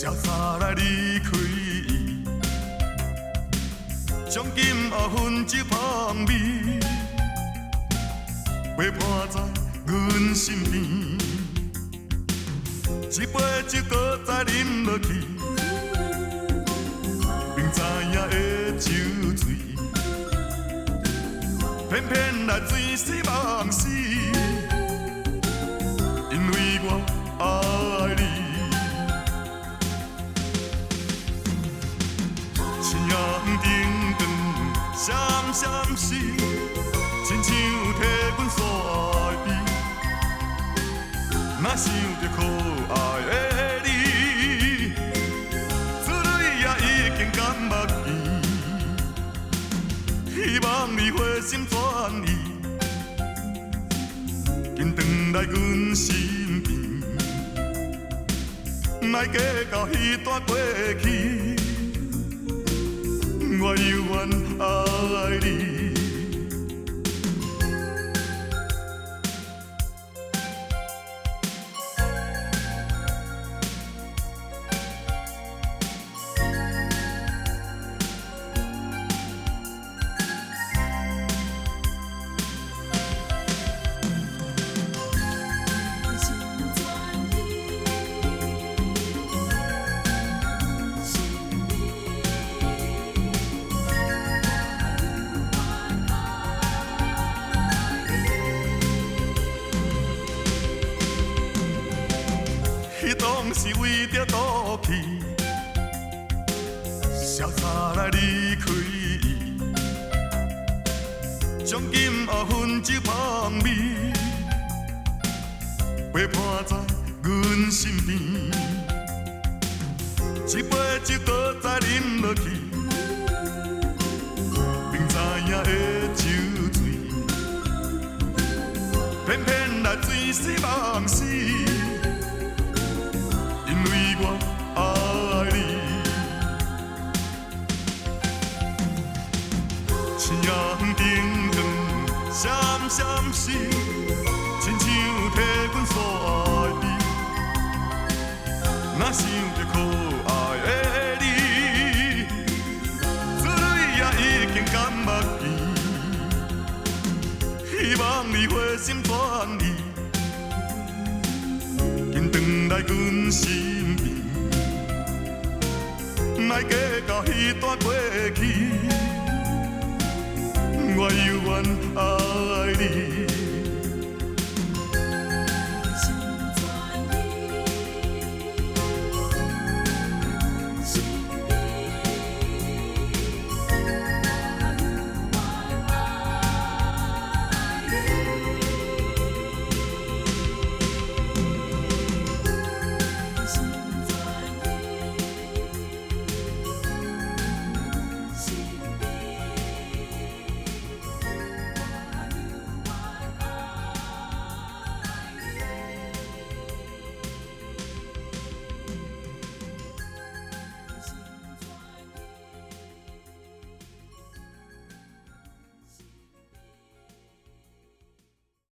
潇洒来离开伊，将今仔分酒香味，陪伴在阮身边。一杯酒搁再饮落去，明知影会酒醉，偏偏来醉死梦死，因为我爱你。青阳灯光闪闪时，亲像替阮煞悲。若想着可爱的你，珠泪也已经干目镜。希望你回心转意，紧回来阮身边，莫计较彼段过去，我犹原爱你。彼当是为着赌气，潇洒来离开伊，将今仔分酒香味，陪伴在阮身边。一杯酒搁再饮落去，明知影会酒醉，偏偏来醉死梦死。我爱你，青阳灯光闪闪时，亲像替阮煞悲。若想着可爱的你，珠泪也已经干目镜。希望你回心转意，紧回来阮身边。莫计较彼段过去。